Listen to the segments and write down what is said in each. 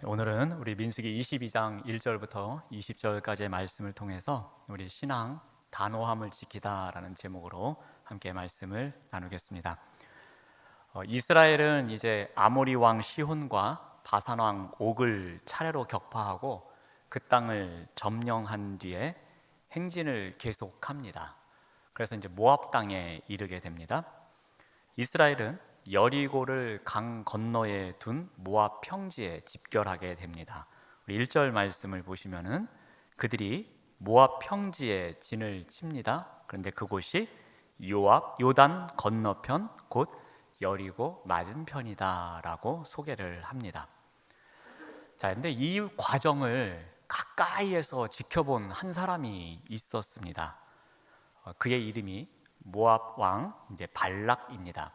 오늘은 우리 민수기 22장 1절부터 20절까지의 말씀을 통해서 우리 신앙 단호함을 지키다라는 제목으로 함께 말씀을 나누겠습니다. 이스라엘은 이제 아모리 왕 시혼과 바산 왕 옥을 차례로 격파하고 그 땅을 점령한 뒤에 행진을 계속합니다. 그래서 이제 모압 땅에 이르게 됩니다. 이스라엘은 여리고를 강 건너에 둔 모압 평지에 집결하게 됩니다. 우리 1절 말씀을 보시면은 그들이 모압 평지에 진을 칩니다. 그런데 그곳이 요단 건너편 곧 여리고 맞은편이다라고 소개를 합니다. 자, 근데 이 과정을 가까이에서 지켜본 한 사람이 있었습니다. 그의 이름이 모압 왕 이제 발락입니다.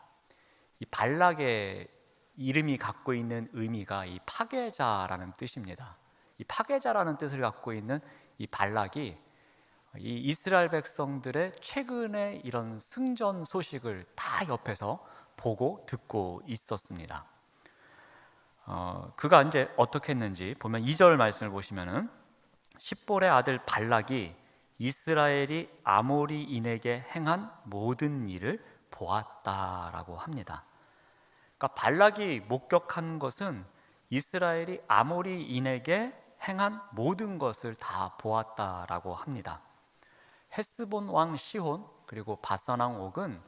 이 발락의 이름이 갖고 있는 의미가 이 파괴자라는 뜻입니다. 이 파괴자라는 뜻을 갖고 있는 이 발락이 이 이스라엘 백성들의 최근의 이런 승전 소식을 다 옆에서 보고 듣고 있었습니다. 그가 이제 어떻게 했는지 보면 2절 말씀을 보시면은 십볼의 아들 발락이 이스라엘이 아모리인에게 행한 모든 일을 보았다라고 합니다. 그러니까 발락이 목격한 것은 이스라엘이 아모리인에게 행한 모든 것을 다 보았다라고 합니다. 헤스본 왕 시혼 그리고 바산 왕 옥은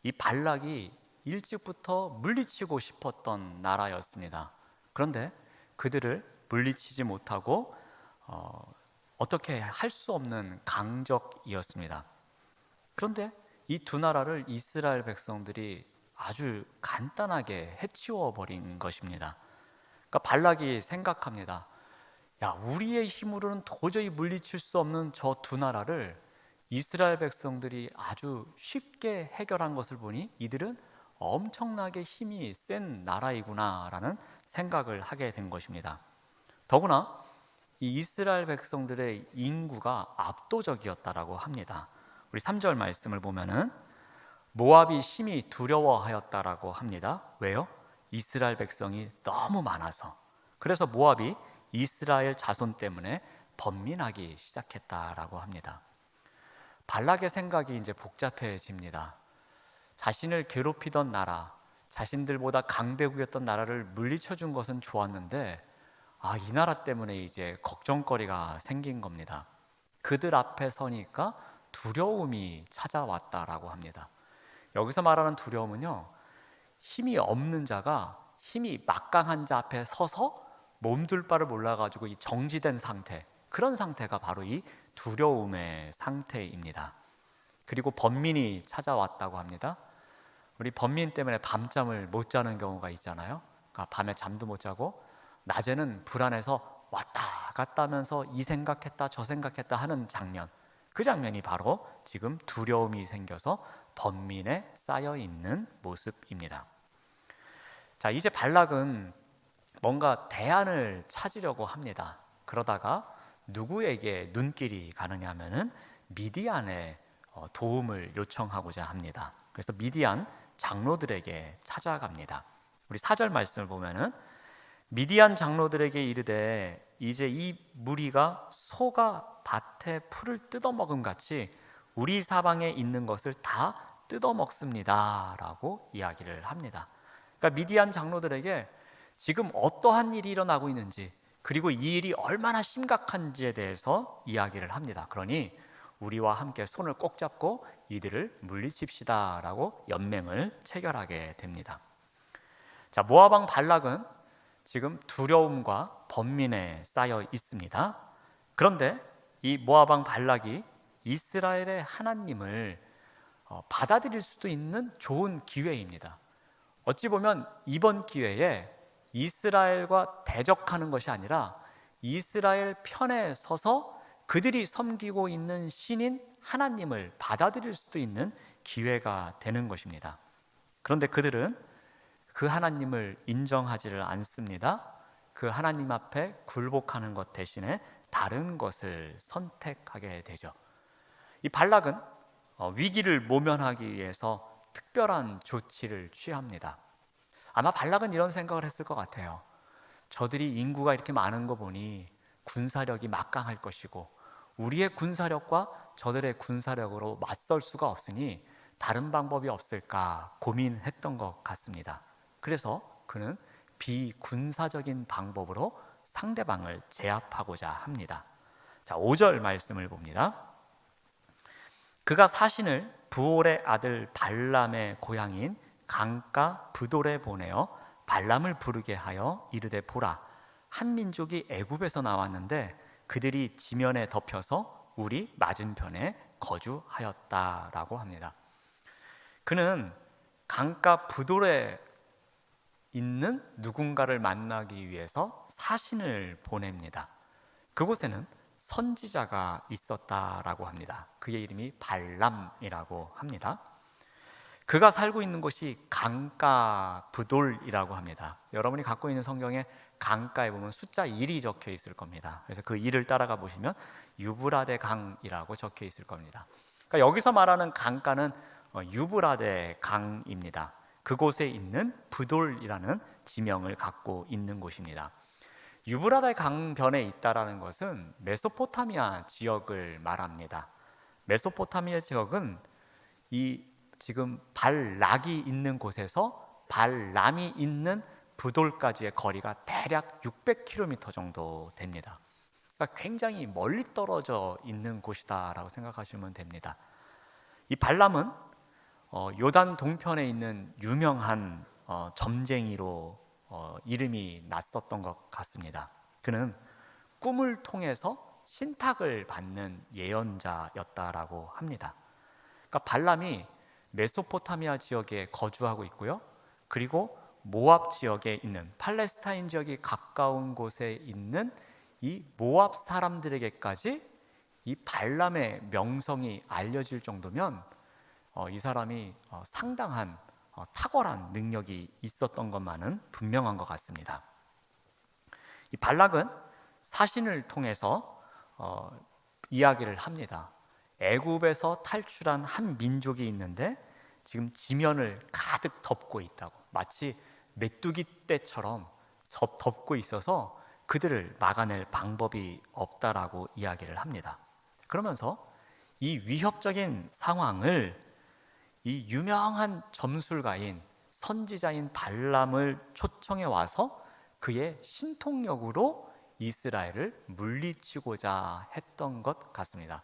이 발락이 일찍부터 물리치고 싶었던 나라였습니다. 그런데 그들을 물리치지 못하고 어떻게 할 수 없는 강적이었습니다. 그런데 이 두 나라를 이스라엘 백성들이 아주 간단하게 해치워 버린 것입니다. 그러니까 발락이 생각합니다. 야, 우리의 힘으로는 도저히 물리칠 수 없는 저 두 나라를 이스라엘 백성들이 아주 쉽게 해결한 것을 보니 이들은 엄청나게 힘이 센 나라이구나라는 생각을 하게 된 것입니다. 더구나 이 이스라엘 백성들의 인구가 압도적이었다라고 합니다. 우리 3절 말씀을 보면은 모압이 심히 두려워하였다라고 합니다. 왜요? 이스라엘 백성이 너무 많아서. 그래서 모압이 이스라엘 자손 때문에 번민하기 시작했다라고 합니다. 발락의 생각이 이제 복잡해집니다. 자신을 괴롭히던 나라, 자신들보다 강대국이었던 나라를 물리쳐 준 것은 좋았는데 이 나라 때문에 이제 걱정거리가 생긴 겁니다. 그들 앞에 서니까 두려움이 찾아왔다라고 합니다. 여기서 말하는 두려움은요, 힘이 없는 자가 힘이 막강한 자 앞에 서서 몸둘 바를 몰라가지고 이 정지된 상태, 그런 상태가 바로 이 두려움의 상태입니다. 그리고 번민이 찾아왔다고 합니다. 우리 번민 때문에 밤잠을 못 자는 경우가 있잖아요. 그러니까 밤에 잠도 못 자고 낮에는 불안해서 왔다 갔다 하면서 이 생각했다 저 생각했다 하는 장면, 그 장면이 바로 지금 두려움이 생겨서 번민에 쌓여 있는 모습입니다. 자, 이제 발락은 뭔가 대안을 찾으려고 합니다. 그러다가 누구에게 눈길이 가느냐 하면은 미디안의 도움을 요청하고자 합니다. 그래서 미디안 장로들에게 찾아갑니다. 우리 4절 말씀을 보면은 미디안 장로들에게 이르되 이제 이 무리가 소가 밭에 풀을 뜯어먹음 같이 우리 사방에 있는 것을 다 뜯어먹습니다 라고 이야기를 합니다. 그러니까 미디안 장로들에게 지금 어떠한 일이 일어나고 있는지, 그리고 이 일이 얼마나 심각한지에 대해서 이야기를 합니다. 그러니 우리와 함께 손을 꼭 잡고 이들을 물리칩시다 라고 연맹을 체결하게 됩니다. 자, 모압 왕 발락은 지금 두려움과 번민에 쌓여 있습니다. 그런데 이 모압 왕 발락이 이스라엘의 하나님을 받아들일 수도 있는 좋은 기회입니다. 어찌 보면 이번 기회에 이스라엘과 대적하는 것이 아니라 이스라엘 편에 서서 그들이 섬기고 있는 신인 하나님을 받아들일 수도 있는 기회가 되는 것입니다. 그런데 그들은 그 하나님을 인정하지를 않습니다. 그 하나님 앞에 굴복하는 것 대신에 다른 것을 선택하게 되죠. 이 발락은 위기를 모면하기 위해서 특별한 조치를 취합니다. 아마 발락은 이런 생각을 했을 것 같아요. 저들이 인구가 이렇게 많은 거 보니 군사력이 막강할 것이고 우리의 군사력과 저들의 군사력으로 맞설 수가 없으니 다른 방법이 없을까 고민했던 것 같습니다. 그래서 그는 비군사적인 방법으로 상대방을 제압하고자 합니다. 자, 5절 말씀을 봅니다. 그가 사신을 부올의 아들 발람의 고향인 강가 브돌에 보내어 발람을 부르게 하여 이르되 보라, 한 민족이 애굽에서 나왔는데 그들이 지면에 덮여서 우리 맞은편에 거주하였다라고 합니다. 그는 강가 브돌에 있는 누군가를 만나기 위해서 사신을 보냅니다. 그곳에는 선지자가 있었다라고 합니다. 그의 이름이 발람이라고 합니다. 그가 살고 있는 곳이 강가 브돌이라고 합니다. 여러분이 갖고 있는 성경에 강가에 보면 숫자 1이 적혀 있을 겁니다. 그래서 그 1을 따라가 보시면 유브라데 강이라고 적혀 있을 겁니다. 그러니까 여기서 말하는 강가는 유브라데 강입니다. 그곳에 있는 브돌이라는 지명을 갖고 있는 곳입니다. 유브라데 강변에 있다라는 것은 메소포타미아 지역을 말합니다. 메소포타미아 지역은 이 지금 발락이 있는 곳에서 발람이 있는 브돌까지의 거리가 대략 600km 정도 됩니다. 그러니까 굉장히 멀리 떨어져 있는 곳이다라고 생각하시면 됩니다. 이 발람은 요단 동편에 있는 유명한 점쟁이로 이름이 났었던 것 같습니다. 그는 꿈을 통해서 신탁을 받는 예언자였다라고 합니다. 그러니까 발람이 메소포타미아 지역에 거주하고 있고요. 그리고 모압 지역에 있는 팔레스타인 지역이 가까운 곳에 있는 이 모압 사람들에게까지 이 발람의 명성이 알려질 정도면 이 사람이 상당한 탁월한 능력이 있었던 것만은 분명한 것 같습니다. 이 발락은 사신을 통해서 이야기를 합니다. 애굽에서 탈출한 한 민족이 있는데 지금 지면을 가득 덮고 있다고, 마치 메뚜기 떼처럼 덮고 있어서 그들을 막아낼 방법이 없다라고 이야기를 합니다. 그러면서 이 위협적인 상황을 이 유명한 점술가인 선지자인 발람을 초청해 와서 그의 신통력으로 이스라엘을 물리치고자 했던 것 같습니다.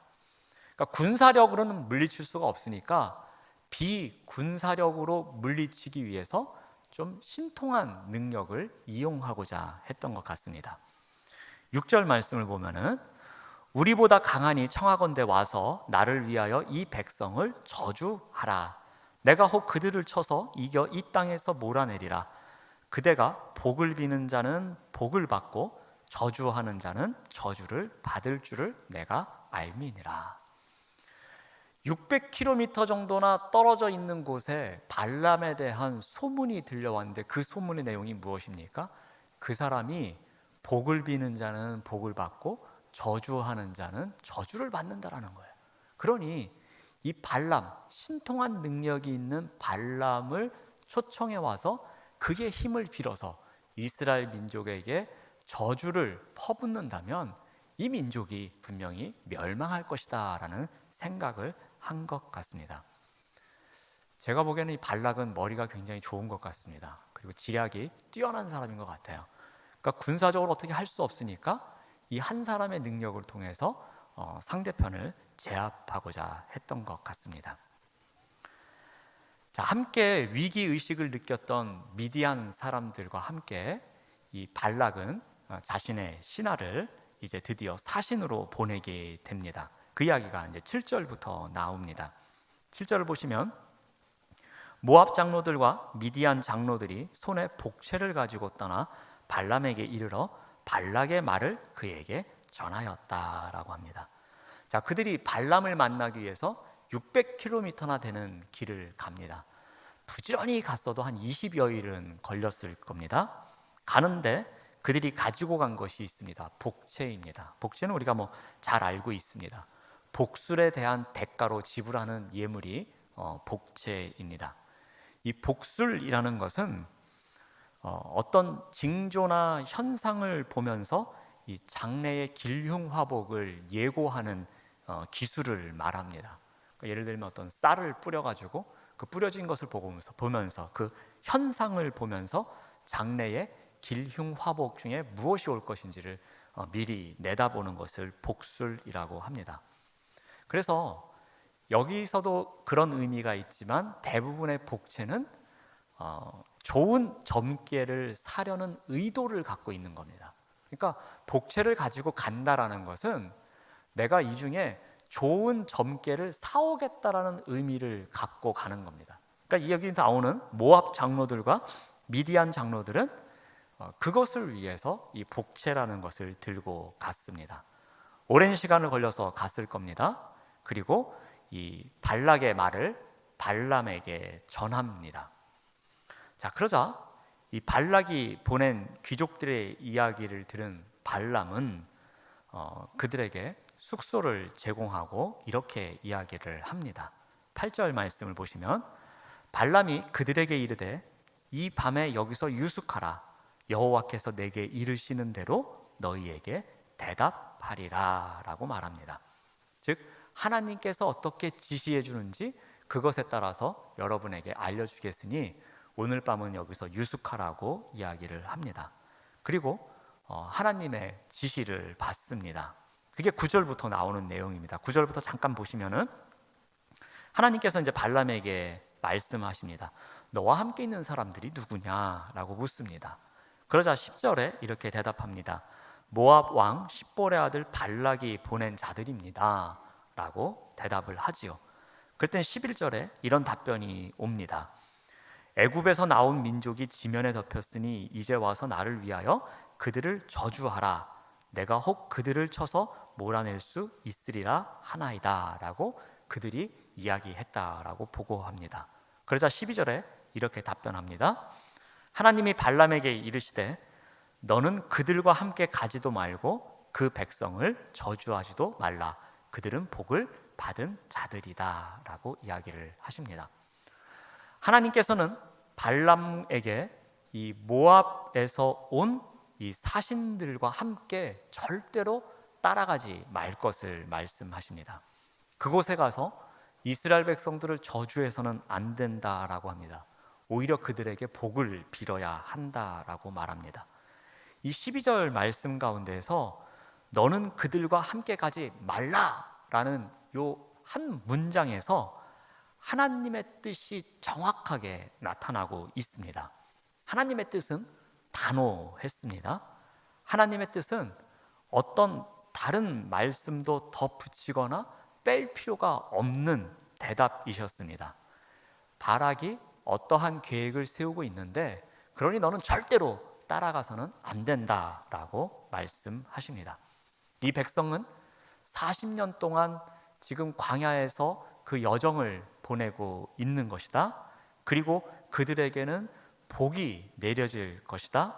그러니까 군사력으로는 물리칠 수가 없으니까 비군사력으로 물리치기 위해서 좀 신통한 능력을 이용하고자 했던 것 같습니다. 6절 말씀을 보면은 우리보다 강하니 청하건대 와서 나를 위하여 이 백성을 저주하라. 내가 혹 그들을 쳐서 이겨 이 땅에서 몰아내리라. 그대가 복을 비는 자는 복을 받고 저주하는 자는 저주를 받을 줄을 내가 알미니라. 600km 정도나 떨어져 있는 곳에 발람에 대한 소문이 들려왔는데 그 소문의 내용이 무엇입니까? 그 사람이 복을 비는 자는 복을 받고 저주하는 자는 저주를 받는다라는 거예요. 그러니 이 발람, 신통한 능력이 있는 발람을 초청해 와서 그의 힘을 빌어서 이스라엘 민족에게 저주를 퍼붓는다면 이 민족이 분명히 멸망할 것이다 라는 생각을 한 것 같습니다. 제가 보기에는 이 발락은 머리가 굉장히 좋은 것 같습니다. 그리고 지략이 뛰어난 사람인 것 같아요. 그러니까 군사적으로 어떻게 할 수 없으니까 이 한 사람의 능력을 통해서 상대편을 제압하고자 했던 것 같습니다. 자, 함께 위기 의식을 느꼈던 미디안 사람들과 함께 이 발락은 자신의 신하를 이제 드디어 사신으로 보내게 됩니다. 그 이야기가 이제 7절부터 나옵니다. 7절을 보시면 모압 장로들과 미디안 장로들이 손에 복채를 가지고 떠나 발람에게 이르러 발락의 말을 그에게 전하였다라고 합니다. 자, 그들이 발람을 만나기 위해서 600km나 되는 길을 갑니다. 부지런히 갔어도 한 20여일은 걸렸을 겁니다. 가는데 그들이 가지고 간 것이 있습니다. 복채입니다. 복채는 우리가 잘 알고 있습니다. 복술에 대한 대가로 지불하는 예물이 복채입니다. 이 복술이라는 것은 어떤 징조나 현상을 보면서 이 장래의 길흉화복을 예고하는 기술을 말합니다. 그러니까 예를 들면 어떤 쌀을 뿌려가지고 그 뿌려진 것을 보면서 그 현상을 보면서 장래의 길흉화복 중에 무엇이 올 것인지를 미리 내다보는 것을 복술이라고 합니다. 그래서 여기서도 그런 의미가 있지만 대부분의 복채는 좋은 점괘를 사려는 의도를 갖고 있는 겁니다. 그러니까 복채를 가지고 간다라는 것은 내가 이 중에 좋은 점괘를 사오겠다라는 의미를 갖고 가는 겁니다. 그러니까 여기 나오는 모압 장로들과 미디안 장로들은 그것을 위해서 이 복채라는 것을 들고 갔습니다. 오랜 시간을 걸려서 갔을 겁니다. 그리고 이 발락의 말을 발람에게 전합니다. 자, 그러자 이 발락이 보낸 귀족들의 이야기를 들은 발람은 그들에게 숙소를 제공하고 이렇게 이야기를 합니다. 8절 말씀을 보시면 발람이 그들에게 이르되 이 밤에 여기서 유숙하라. 여호와께서 내게 이르시는 대로 너희에게 대답하리라 라고 말합니다. 즉 하나님께서 어떻게 지시해 주는지 그것에 따라서 여러분에게 알려주겠으니 오늘 밤은 여기서 유숙하라고 이야기를 합니다. 그리고 하나님의 지시를 받습니다. 그게 9절부터 나오는 내용입니다. 9절부터 잠깐 보시면은 하나님께서 이제 발람에게 말씀하십니다. 너와 함께 있는 사람들이 누구냐라고 묻습니다. 그러자 10절에 이렇게 대답합니다. 모압 왕 십볼의 아들 발락이 보낸 자들입니다 라고 대답을 하지요. 그랬더니 11절에 이런 답변이 옵니다. 애굽에서 나온 민족이 지면에 덮였으니 이제 와서 나를 위하여 그들을 저주하라. 내가 혹 그들을 쳐서 몰아낼 수 있으리라 하나이다 라고 그들이 이야기했다라고 보고합니다. 그러자 12절에 이렇게 답변합니다. 하나님이 발람에게 이르시되 너는 그들과 함께 가지도 말고 그 백성을 저주하지도 말라. 그들은 복을 받은 자들이다 라고 이야기를 하십니다. 하나님께서는 발람에게 이 모압에서 온 이 사신들과 함께 절대로 따라가지 말 것을 말씀하십니다. 그곳에 가서 이스라엘 백성들을 저주해서는 안 된다라고 합니다. 오히려 그들에게 복을 빌어야 한다라고 말합니다. 이 12절 말씀 가운데에서 너는 그들과 함께 가지 말라라는 요 한 문장에서 하나님의 뜻이 정확하게 나타나고 있습니다. 하나님의 뜻은 단호했습니다. 하나님의 뜻은 어떤 다른 말씀도 덧붙이거나 뺄 필요가 없는 대답이셨습니다. 발락이 어떠한 계획을 세우고 있는데 그러니 너는 절대로 따라가서는 안 된다라고 말씀하십니다. 이 백성은 40년 동안 지금 광야에서 그 여정을 보내고 있는 것이다. 그리고 그들에게는 복이 내려질 것이다.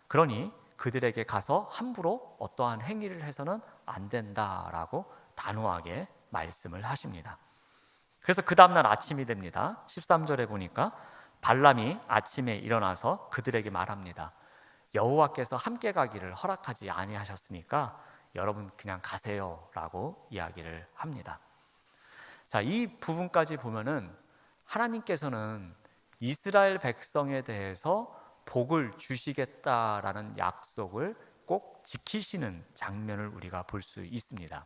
그러니 그들에게 가서 함부로 어떠한 행위를 해서는 안 된다라고 단호하게 말씀을 하십니다. 그래서 그 다음날 아침이 됩니다. 13절에 보니까 발람이 아침에 일어나서 그들에게 말합니다. 여호와께서 함께 가기를 허락하지 아니하셨으니까 여러분 그냥 가세요 라고 이야기를 합니다. 자, 이 부분까지 보면은 하나님께서는 이스라엘 백성에 대해서 복을 주시겠다라는 약속을 꼭 지키시는 장면을 우리가 볼 수 있습니다.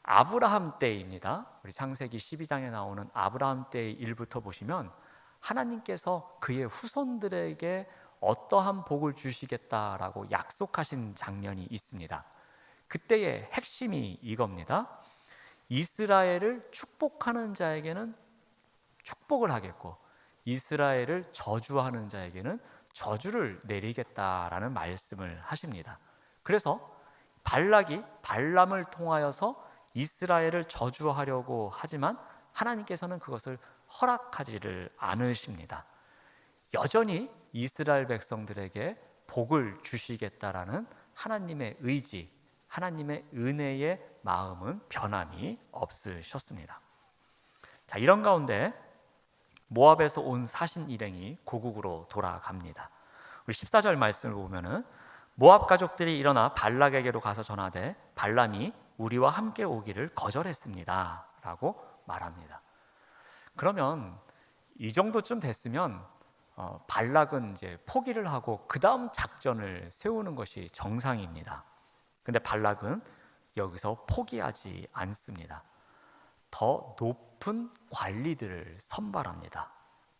아브라함 때입니다. 우리 창세기 12장에 나오는 아브라함 때의 일부터 보시면 하나님께서 그의 후손들에게 어떠한 복을 주시겠다라고 약속하신 장면이 있습니다. 그때의 핵심이 이겁니다. 이스라엘을 축복하는 자에게는 축복을 하겠고 이스라엘을 저주하는 자에게는 저주를 내리겠다라는 말씀을 하십니다. 그래서 발락이 발람을 통하여서 이스라엘을 저주하려고 하지만 하나님께서는 그것을 허락하지를 않으십니다. 여전히 이스라엘 백성들에게 복을 주시겠다라는 하나님의 의지, 하나님의 은혜의 마음은 변함이 없으셨습니다. 자, 이런 가운데 모압에서 온 사신 일행이 고국으로 돌아갑니다. 우리 14절 말씀을 보면은 모압 가족들이 일어나 발락에게로 가서 전하되 발람이 우리와 함께 오기를 거절했습니다 라고 말합니다. 그러면 이 정도쯤 됐으면 발락은 이제 포기를 하고 그 다음 작전을 세우는 것이 정상입니다. 근데 발락은 여기서 포기하지 않습니다. 더 높은 관리들을 선발합니다.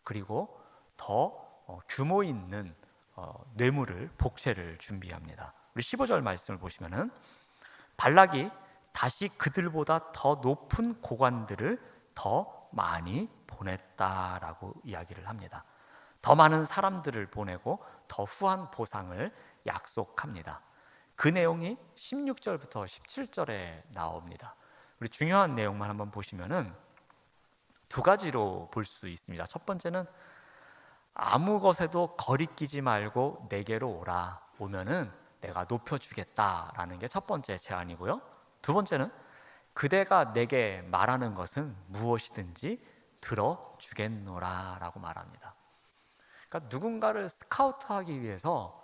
그리고 더 규모 있는 뇌물을 복채를 준비합니다. 우리 15절 말씀을 보시면은 발락이 다시 그들보다 더 높은 고관들을 더 많이 보냈다라고 이야기를 합니다. 더 많은 사람들을 보내고 더 후한 보상을 약속합니다. 그 내용이 16절부터 17절에 나옵니다. 우리 중요한 내용만 한번 보시면은 두 가지로 볼 수 있습니다. 첫 번째는 아무 것에도 거리끼지 말고 내게로 오라. 오면은 내가 높여주겠다라는 게 첫 번째 제안이고요. 두 번째는 그대가 내게 말하는 것은 무엇이든지 들어주겠노라 라고 말합니다. 그러니까 누군가를 스카우트하기 위해서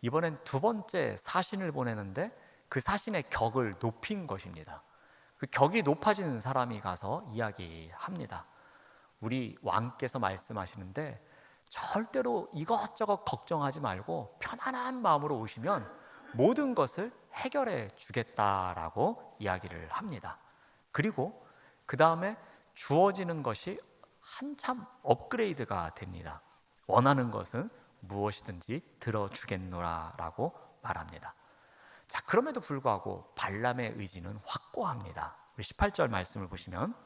이번엔 두 번째 사신을 보내는데 그 사신의 격을 높인 것입니다. 그 격이 높아진 사람이 가서 이야기합니다. 우리 왕께서 말씀하시는데 절대로 이것저것 걱정하지 말고 편안한 마음으로 오시면 모든 것을 해결해 주겠다라고 이야기를 합니다. 그리고 그 다음에 주어지는 것이 한참 업그레이드가 됩니다. 원하는 것은 무엇이든지 들어주겠노라라고 말합니다. 자, 그럼에도 불구하고 발람의 의지는 확고합니다. 우리 18절 말씀을 보시면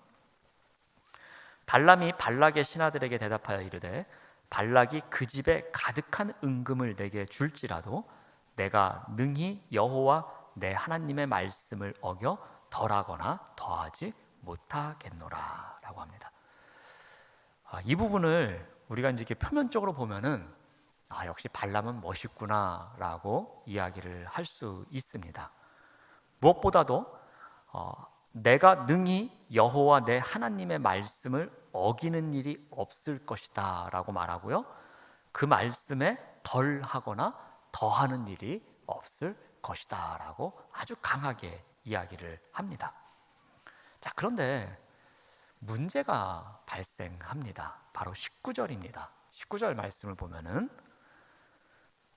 발람이 발락의 신하들에게 대답하여 이르되 발락이 그 집에 가득한 은금을 내게 줄지라도 내가 능히 여호와 내 하나님의 말씀을 어겨 덜하거나 더하지 못하겠노라 라고 합니다. 이 부분을 우리가 이제 이렇게 표면적으로 보면은 역시 발람은 멋있구나 라고 이야기를 할 수 있습니다. 무엇보다도 내가 능히 여호와 내 하나님의 말씀을 어기는 일이 없을 것이다 라고 말하고요, 그 말씀에 덜하거나 더하는 일이 없을 것이다 라고 아주 강하게 이야기를 합니다. 자, 그런데 문제가 발생합니다. 바로 19절입니다. 19절 말씀을 보면은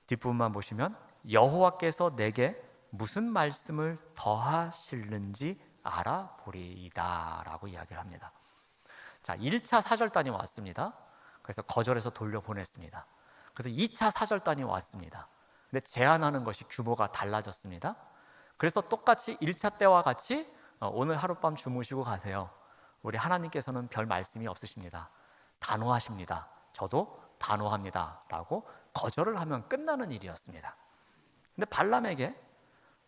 뒷부분만 보시면 여호와께서 내게 무슨 말씀을 더하실는지 알아보리이다 라고 이야기를 합니다. 자, 1차 사절단이 왔습니다. 그래서 거절해서 돌려보냈습니다. 그래서 2차 사절단이 왔습니다. 근데 제안하는 것이 규모가 달라졌습니다. 그래서 똑같이 1차 때와 같이 오늘 하룻밤 주무시고 가세요. 우리 하나님께서는 별 말씀이 없으십니다. 단호하십니다. 저도 단호합니다 라고 거절을 하면 끝나는 일이었습니다. 근데 발람에게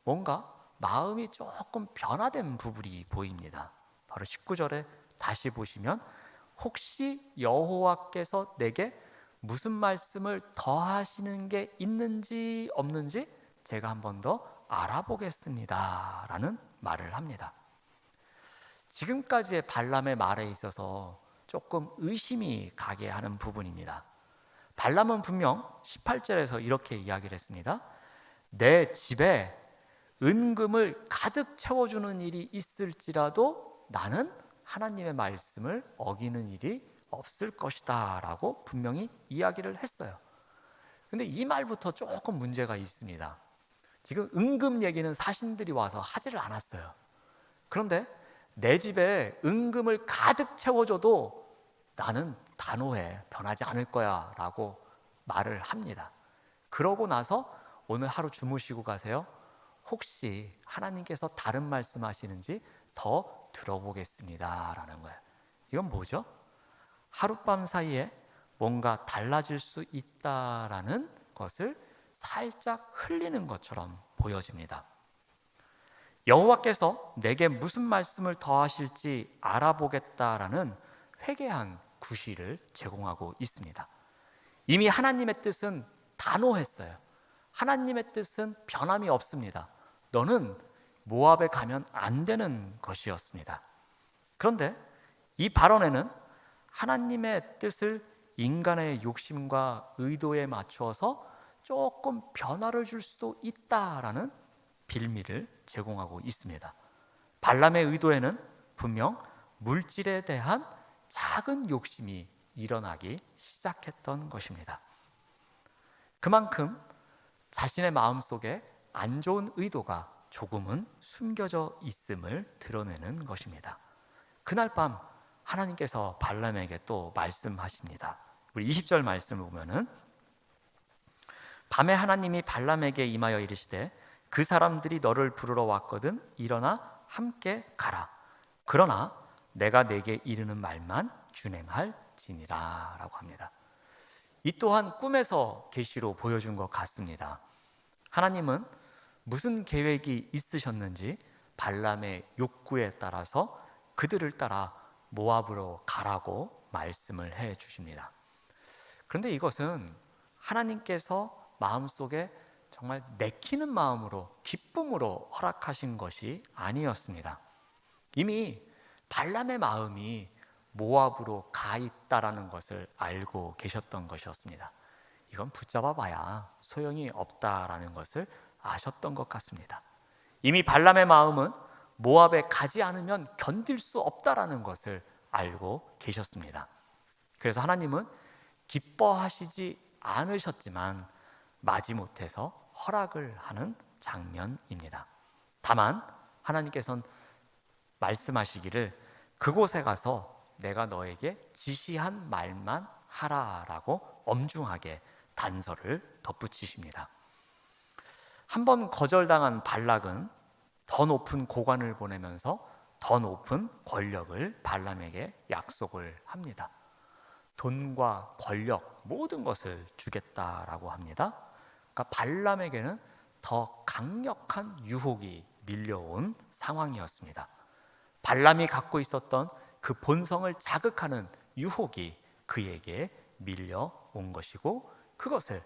뭔가 마음이 조금 변화된 부분이 보입니다. 바로 19절에 다시 보시면 혹시 여호와께서 내게 무슨 말씀을 더하시는 게 있는지 없는지 제가 한 번 더 알아보겠습니다 라는 말을 합니다. 지금까지의 발람의 말에 있어서 조금 의심이 가게 하는 부분입니다. 발람은 분명 18절에서 이렇게 이야기를 했습니다. 내 집에 은금을 가득 채워주는 일이 있을지라도 나는 하나님의 말씀을 어기는 일이 없을 것이다 라고 분명히 이야기를 했어요. 근데 이 말부터 조금 문제가 있습니다. 지금 은금 얘기는 사신들이 와서 하지를 않았어요. 그런데 내 집에 은금을 가득 채워줘도 나는 단호해, 변하지 않을 거야 라고 말을 합니다. 그러고 나서 오늘 하루 주무시고 가세요. 혹시 하나님께서 다른 말씀하시는지 더 들어보겠습니다 라는 거예요. 이건 뭐죠? 하룻밤 사이에 뭔가 달라질 수 있다라는 것을 살짝 흘리는 것처럼 보여집니다. 여호와께서 내게 무슨 말씀을 더하실지 알아보겠다라는 회개한 구실을 제공하고 있습니다. 이미 하나님의 뜻은 단호했어요. 하나님의 뜻은 변함이 없습니다. 너는 모압에 가면 안 되는 것이었습니다. 그런데 이 발언에는 하나님의 뜻을 인간의 욕심과 의도에 맞추어서 조금 변화를 줄 수도 있다라는 빌미를 제공하고 있습니다. 발람의 의도에는 분명 물질에 대한 작은 욕심이 일어나기 시작했던 것입니다. 그만큼 자신의 마음속에 안 좋은 의도가 조금은 숨겨져 있음을 드러내는 것입니다. 그날 밤 하나님께서 발람에게 또 말씀하십니다. 우리 20절 말씀을 보면은 밤에 하나님이 발람에게 임하여 이르시되 그 사람들이 너를 부르러 왔거든 일어나 함께 가라. 그러나 내가 내게 이르는 말만 준행할지니라 라고 합니다. 이 또한 꿈에서 계시로 보여준 것 같습니다. 하나님은 무슨 계획이 있으셨는지 발람의 욕구에 따라서 그들을 따라 모압으로 가라고 말씀을 해 주십니다. 그런데 이것은 하나님께서 마음속에 정말 내키는 마음으로 기쁨으로 허락하신 것이 아니었습니다. 이미 발람의 마음이 모압으로 가 있다라는 것을 알고 계셨던 것이었습니다. 이건 붙잡아 봐야 소용이 없다라는 것을 아셨던 것 같습니다. 이미 발람의 마음은 모압에 가지 않으면 견딜 수 없다라는 것을 알고 계셨습니다. 그래서 하나님은 기뻐하시지 않으셨지만 마지못해서 허락을 하는 장면입니다. 다만 하나님께서는 말씀하시기를 그곳에 가서 내가 너에게 지시한 말만 하라라고 엄중하게 단서를 덧붙이십니다. 한번 거절당한 발락은 더 높은 고관을 보내면서 더 높은 권력을 발람에게 약속을 합니다. 돈과 권력 모든 것을 주겠다라고 합니다. 그러니까 발람에게는 더 강력한 유혹이 밀려온 상황이었습니다. 발람이 갖고 있었던 그 본성을 자극하는 유혹이 그에게 밀려온 것이고 그것을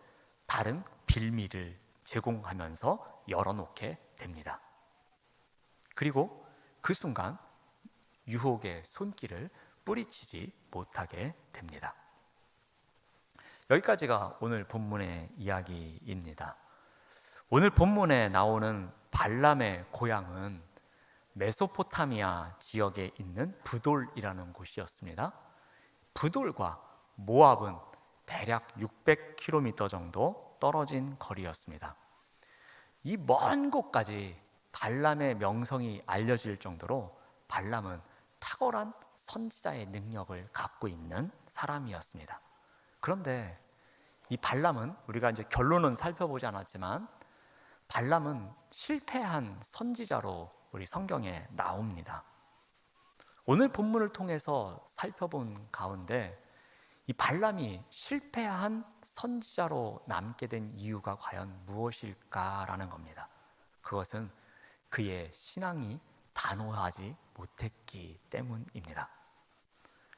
다른 빌미를 제공하면서 열어놓게 됩니다. 그리고 그 순간 유혹의 손길을 뿌리치지 못하게 됩니다. 여기까지가 오늘 본문의 이야기입니다. 오늘 본문에 나오는 발람의 고향은 메소포타미아 지역에 있는 브돌이라는 곳이었습니다. 브돌과 모압은 대략 600km 정도 떨어진 거리였습니다. 이 먼 곳까지 발람의 명성이 알려질 정도로 발람은 탁월한 선지자의 능력을 갖고 있는 사람이었습니다. 그런데 이 발람은 우리가 이제 결론은 살펴보지 않았지만 발람은 실패한 선지자로 우리 성경에 나옵니다. 오늘 본문을 통해서 살펴본 가운데 이 발람이 실패한 선지자로 남게 된 이유가 과연 무엇일까라는 겁니다. 그것은 그의 신앙이 단호하지 못했기 때문입니다.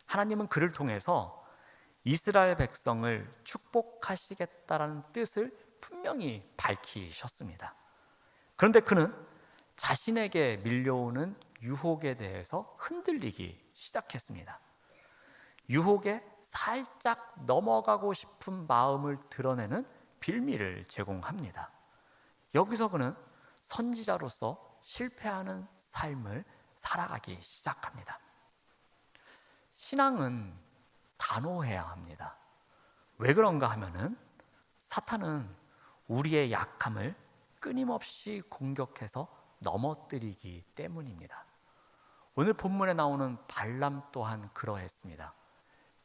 하나님은 그를 통해서 이스라엘 백성을 축복하시겠다라는 뜻을 분명히 밝히셨습니다. 그런데 그는 자신에게 밀려오는 유혹에 대해서 흔들리기 시작했습니다. 유혹에 살짝 넘어가고 싶은 마음을 드러내는 빌미를 제공합니다. 여기서 그는 선지자로서 실패하는 삶을 살아가기 시작합니다. 신앙은 단호해야 합니다. 왜 그런가 하면은 사탄은 우리의 약함을 끊임없이 공격해서 넘어뜨리기 때문입니다. 오늘 본문에 나오는 발람 또한 그러했습니다.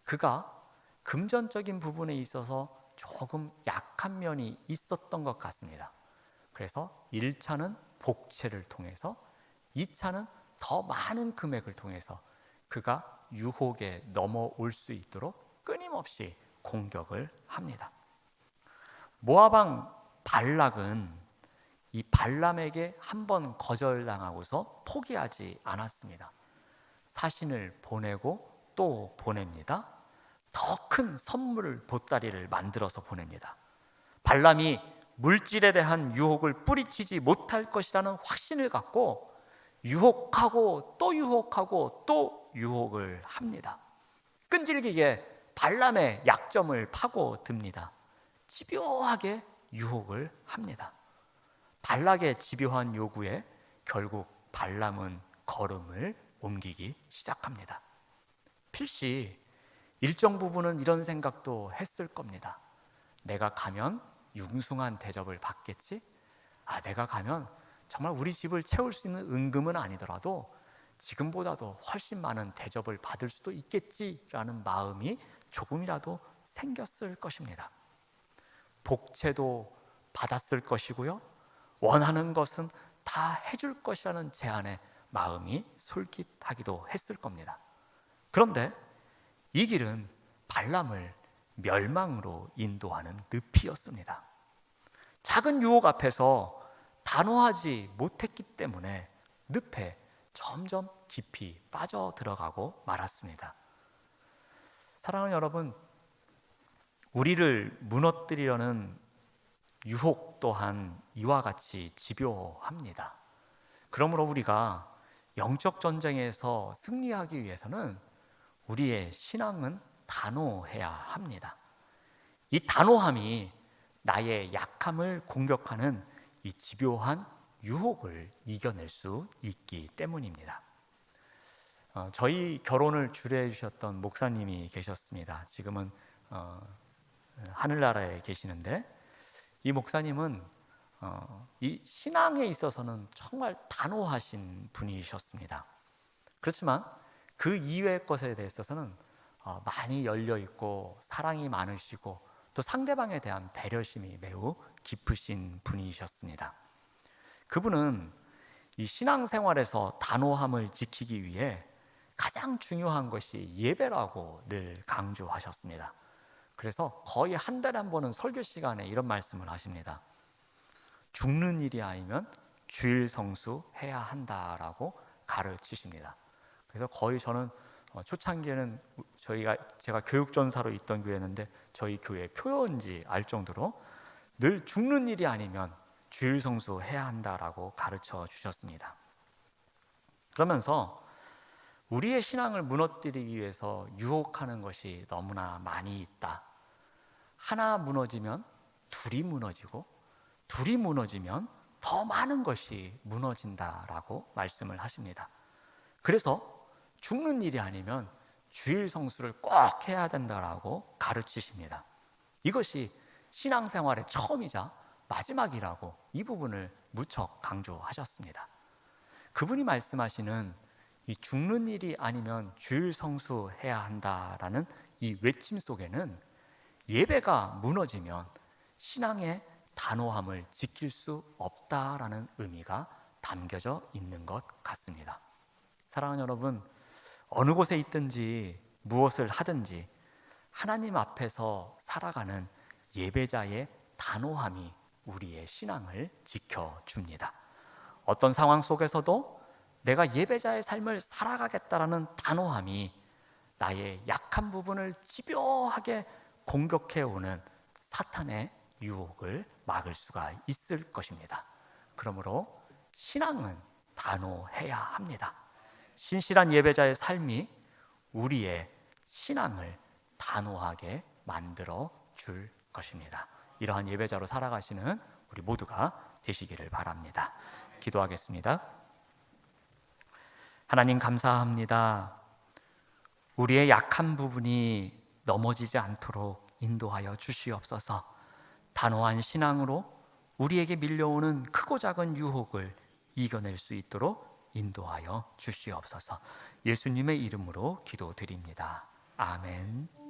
그가 금전적인 부분에 있어서 조금 약한 면이 있었던 것 같습니다. 그래서 1차는 복채를 통해서 2차는 더 많은 금액을 통해서 그가 유혹에 넘어올 수 있도록 끊임없이 공격을 합니다. 모압 왕 발락은 이 발람에게 한번 거절당하고서 포기하지 않았습니다. 사신을 보내고 또 보냅니다. 더 큰 선물을 보따리를 만들어서 보냅니다. 발람이 물질에 대한 유혹을 뿌리치지 못할 것이라는 확신을 갖고 유혹하고 또 유혹하고 또 유혹을 합니다. 끈질기게 발람의 약점을 파고듭니다. 집요하게 유혹을 합니다. 발락의 집요한 요구에 결국 발람은 걸음을 옮기기 시작합니다. 필시 일정 부분은 이런 생각도 했을 겁니다. 내가 가면 융숭한 대접을 받겠지? 내가 가면 정말 우리 집을 채울 수 있는 은금은 아니더라도 지금보다도 훨씬 많은 대접을 받을 수도 있겠지라는 마음이 조금이라도 생겼을 것입니다. 복채도 받았을 것이고요, 원하는 것은 다 해줄 것이라는 제안에 마음이 솔깃하기도 했을 겁니다. 그런데 이 길은 발람을 멸망으로 인도하는 늪이었습니다. 작은 유혹 앞에서 단호하지 못했기 때문에 늪에 점점 깊이 빠져들어가고 말았습니다. 사랑하는 여러분, 우리를 무너뜨리려는 유혹 또한 이와 같이 집요합니다. 그러므로 우리가 영적 전쟁에서 승리하기 위해서는 우리의 신앙은 단호해야 합니다. 이 단호함이 나의 약함을 공격하는 이 집요한 유혹을 이겨낼 수 있기 때문입니다. 저희 결혼을 주례해 주셨던 목사님이 계셨습니다. 지금은 하늘나라에 계시는데, 이 목사님은 이 신앙에 있어서는 정말 단호하신 분이셨습니다. 그렇지만 그 이외의 것에 대해서는 많이 열려 있고 사랑이 많으시고 또 상대방에 대한 배려심이 매우 깊으신 분이셨습니다. 그분은 이 신앙생활에서 단호함을 지키기 위해 가장 중요한 것이 예배라고 늘 강조하셨습니다. 그래서 거의 한 달에 한 번은 설교 시간에 이런 말씀을 하십니다. 죽는 일이 아니면 주일 성수해야 한다라고 가르치십니다. 그래서 거의 저는 초창기에는 제가 교육전사로 있던 교회였는데 저희 교회 표어인지 알 정도로 늘 죽는 일이 아니면 주일 성수해야 한다라고 가르쳐 주셨습니다. 그러면서 우리의 신앙을 무너뜨리기 위해서 유혹하는 것이 너무나 많이 있다. 하나 무너지면 둘이 무너지고 둘이 무너지면 더 많은 것이 무너진다라고 말씀을 하십니다. 그래서 죽는 일이 아니면 주일 성수를 꼭 해야 된다라고 가르치십니다. 이것이 신앙생활의 처음이자 마지막이라고 이 부분을 무척 강조하셨습니다. 그분이 말씀하시는 이 죽는 일이 아니면 주일 성수해야 한다라는 이 외침 속에는 예배가 무너지면 신앙의 단호함을 지킬 수 없다라는 의미가 담겨져 있는 것 같습니다. 사랑하는 여러분, 어느 곳에 있든지 무엇을 하든지 하나님 앞에서 살아가는 예배자의 단호함이 우리의 신앙을 지켜줍니다. 어떤 상황 속에서도 내가 예배자의 삶을 살아가겠다라는 단호함이 나의 약한 부분을 집요하게 공격해오는 사탄의 유혹을 막을 수가 있을 것입니다. 그러므로 신앙은 단호해야 합니다. 신실한 예배자의 삶이 우리의 신앙을 단호하게 만들어 줄 것입니다. 이러한 예배자로 살아가시는 우리 모두가 되시기를 바랍니다. 기도하겠습니다. 하나님 감사합니다. 우리의 약한 부분이 넘어지지 않도록 인도하여 주시옵소서. 단호한 신앙으로 우리에게 밀려오는 크고 작은 유혹을 이겨낼 수 있도록 인도하여 주시옵소서. 예수님의 이름으로 기도드립니다. 아멘.